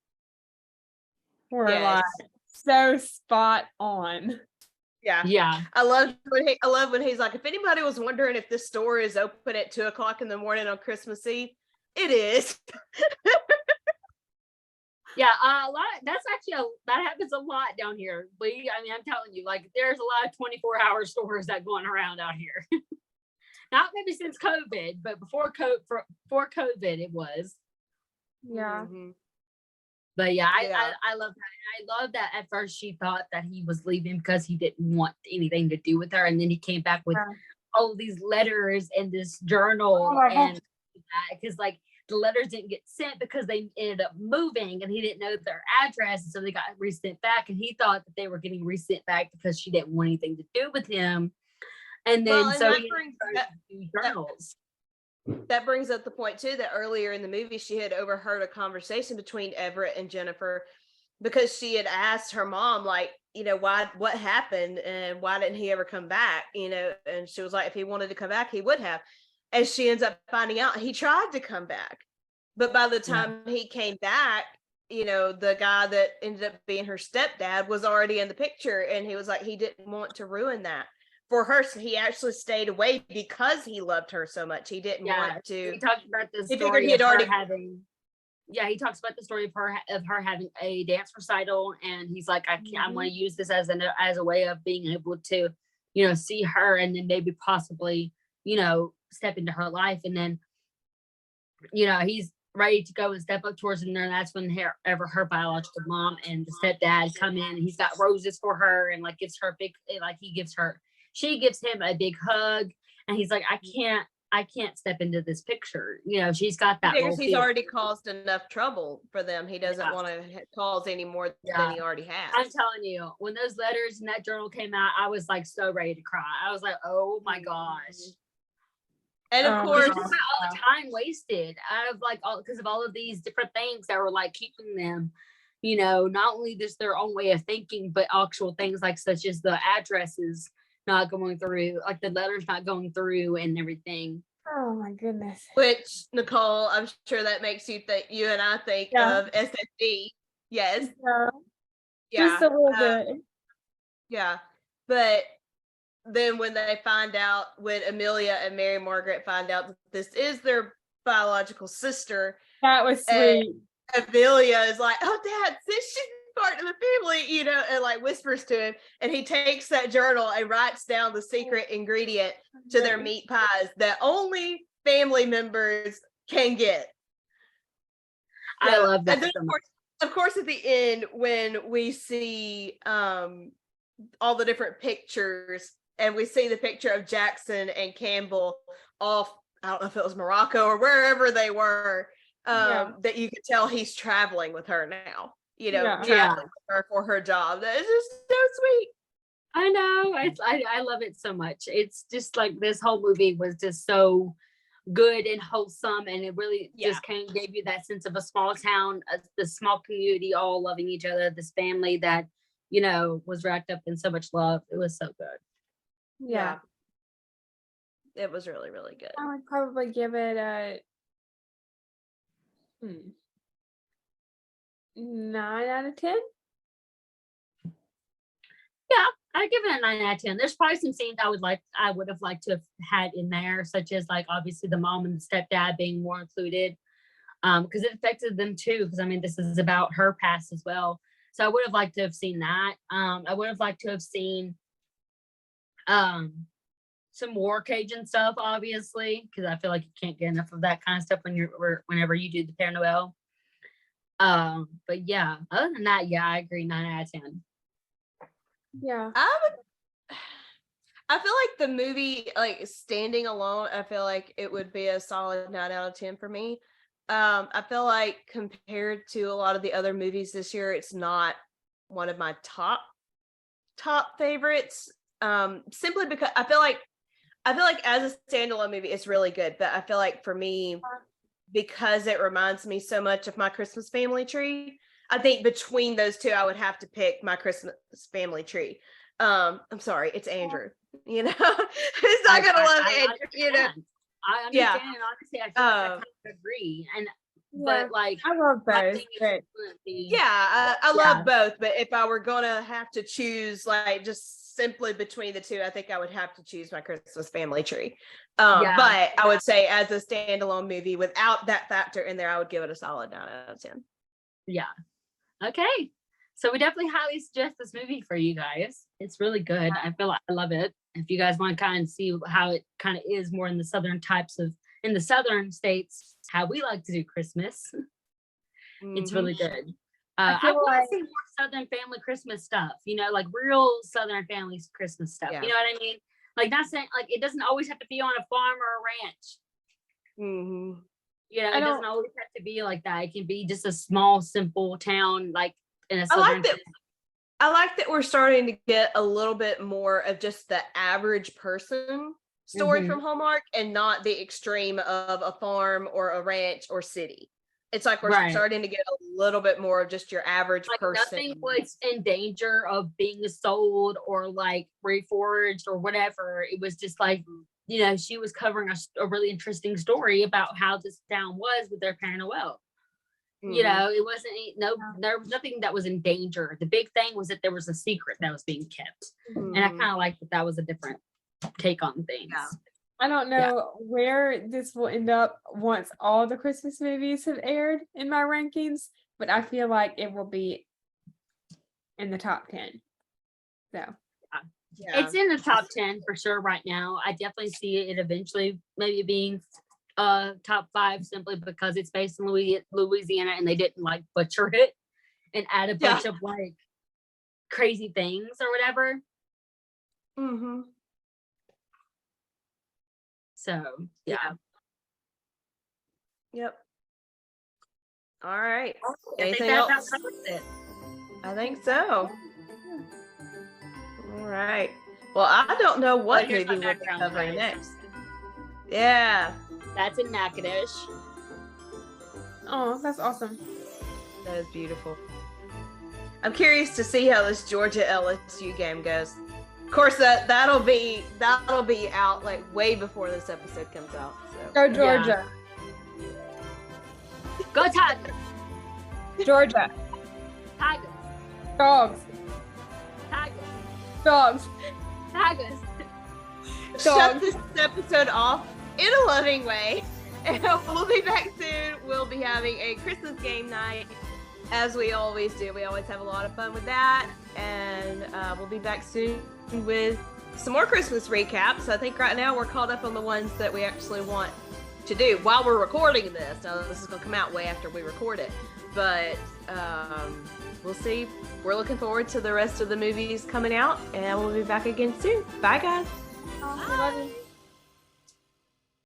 Speaker 1: were like so spot on.
Speaker 2: Yeah. I love when he's like, if anybody was wondering if this store is open at 2:00 in the morning on Christmas Eve, it is.
Speaker 3: Yeah, a lot. That's actually that happens a lot down here. I mean, I'm telling you, like, there's a lot of 24-hour stores that going around out here. Not maybe since COVID, but before COVID, it was.
Speaker 1: Yeah.
Speaker 3: But yeah, I love that. I love that at first she thought that he was leaving because he didn't want anything to do with her, and then he came back with all of these letters and this journal, and because like the letters didn't get sent because they ended up moving, and he didn't know their address, and so they got resent back, and he thought that they were getting resent back because she didn't want anything to do with him, and then journals.
Speaker 2: That brings up the point too that earlier in the movie she had overheard a conversation between Everett and Jennifer, because she had asked her mom, like, you know, what happened and why didn't he ever come back, you know, and she was like, if he wanted to come back he would have, and she ends up finding out he tried to come back, but by the time he came back, you know, the guy that ended up being her stepdad was already in the picture, and he was like, he didn't want to ruin that for her, so he actually stayed away because he loved her so much. He didn't want to.
Speaker 3: He talked about the
Speaker 2: story. He talks
Speaker 3: about the story of her having a dance recital, and he's like, I want to use this as a way of being able to, you know, see her, and then maybe possibly, you know, step into her life, and then, you know, he's ready to go and step up towards her, and that's when her biological mom and the stepdad come in, and he's got roses for her, and like gives her she gives him a big hug, and he's like, I can't step into this picture. You know, she's got that.
Speaker 2: Because he's already caused enough trouble for them. He doesn't want to cause any more than he already has.
Speaker 3: I'm telling you, when those letters in that journal came out, I was like so ready to cry. I was like, oh my gosh.
Speaker 2: And of course,
Speaker 3: all the time wasted out of like because of all of these different things that were like keeping them, you know, not only just their own way of thinking, but actual things like such as the addresses not going through, like the letters not going through and everything.
Speaker 1: Oh my goodness.
Speaker 2: Which, Nicole, I'm sure that makes you and I think of SFD. Yes.
Speaker 1: Just a little bit.
Speaker 2: Yeah. But then when Amelia and Mary Margaret find out that this is their biological sister,
Speaker 1: that was sweet.
Speaker 2: Amelia is like, oh, Dad, she's part of the family, you know, and like whispers to him, and he takes that journal and writes down the secret ingredient to their meat pies that only family members can get.
Speaker 3: I love that.
Speaker 2: And then of course at the end when we see all the different pictures, and we see the picture of Jackson and Campbell off, I don't know if it was Morocco or wherever they were, that you could tell he's traveling with her now. You know, traveling with her for her job. That is just so sweet.
Speaker 3: I know. I love it so much. It's just like this whole movie was just so good and wholesome, and it really just gave you that sense of a small town, the small community, all loving each other, this family that, you know, was wrapped up in so much love. It was so good.
Speaker 2: Yeah. It was really, really good.
Speaker 1: I would probably give it a 9 out of 10.
Speaker 3: Yeah, I'd give it a 9 out of 10. There's probably some scenes I would have liked to have had in there, such as like obviously the mom and the stepdad being more included. Because it affected them too. Because I mean, this is about her past as well. So I would have liked to have seen that. I would have liked to have seen some more Cajun stuff, obviously, because I feel like you can't get enough of that kind of stuff whenever you do the Père Noël. But yeah, other than that, yeah, I agree. 9 out of 10.
Speaker 1: Yeah.
Speaker 2: I feel like the movie, like standing alone, I feel like it would be a solid 9 out of 10 for me. I feel like compared to a lot of the other movies this year, it's not one of my top favorites. Simply because I feel like as a standalone movie, it's really good. But I feel like for me, because it reminds me so much of My Christmas Family Tree, I think between those two, I would have to pick My Christmas Family Tree. I'm sorry, it's Andrew. You know, who's not gonna love Andrew? You know,
Speaker 3: I understand, and honestly, I feel like I kind of agree. And but like,
Speaker 1: I love both.
Speaker 2: I love both. But if I were gonna have to choose, like just simply between the two, I think I would have to choose My Christmas Family Tree. But I would say as a standalone movie, without that factor in there, I would give it a solid 9 out of 10.
Speaker 3: Yeah. Okay. So we definitely highly suggest this movie for you guys. It's really good. I feel like I love it. If you guys want to kind of see how it kind of is more in the southern states, how we like to do Christmas, it's really good. I want to see more Southern family Christmas stuff, you know, like real Southern family Christmas stuff. You know what I mean? Like, not saying like it doesn't always have to be on a farm or a ranch.
Speaker 2: Mm-hmm.
Speaker 3: You know, it doesn't always have to be like that. It can be just a small, simple town, like in a southern.
Speaker 2: I like that we're starting to get a little bit more of just the average person story from Hallmark, and not the extreme of a farm or a ranch or city. It's like we're starting to get a little bit more of just your average person.
Speaker 3: Nothing was in danger of being sold or like reforged or whatever. It was just like, you know, she was covering a really interesting story about how this town was with their Père Noël. You know, it wasn't there was nothing that was in danger. The big thing was that there was a secret that was being kept, and I kind of like that was a different take on things.
Speaker 1: I don't know where this will end up once all the Christmas movies have aired in my rankings, but I feel like it will be in the top 10. So
Speaker 3: it's in the top 10 for sure right now. I definitely see it eventually maybe being top 5, simply because it's based in Louisiana and they didn't like butcher it and add a bunch of like crazy things or whatever. So
Speaker 2: Yep. All right.
Speaker 3: Anything else?
Speaker 2: I think so. All right. Well, I don't know what movie we'll be covering next. Yeah.
Speaker 3: That's in Natchitoches.
Speaker 1: Oh, that's awesome.
Speaker 2: That is beautiful. I'm curious to see how this Georgia LSU game goes. Of course, that'll be out like way before this episode comes out. So.
Speaker 1: Go Georgia.
Speaker 3: Go Tigers.
Speaker 1: Georgia.
Speaker 3: Tigers.
Speaker 1: Dogs.
Speaker 3: Tigers.
Speaker 1: Dogs.
Speaker 3: Tigers.
Speaker 2: Shut this episode off in a loving way. And we'll be back soon. We'll be having a Christmas game night, as we always do. We always have a lot of fun with that. And we'll be back soon with some more Christmas recaps. I think right now we're caught up on the ones that we actually want to do while we're recording this. Now, this is going to come out way after we record it. But we'll see. We're looking forward to the rest of the movies coming out. And we'll be back again soon. Bye, guys.
Speaker 1: I love you.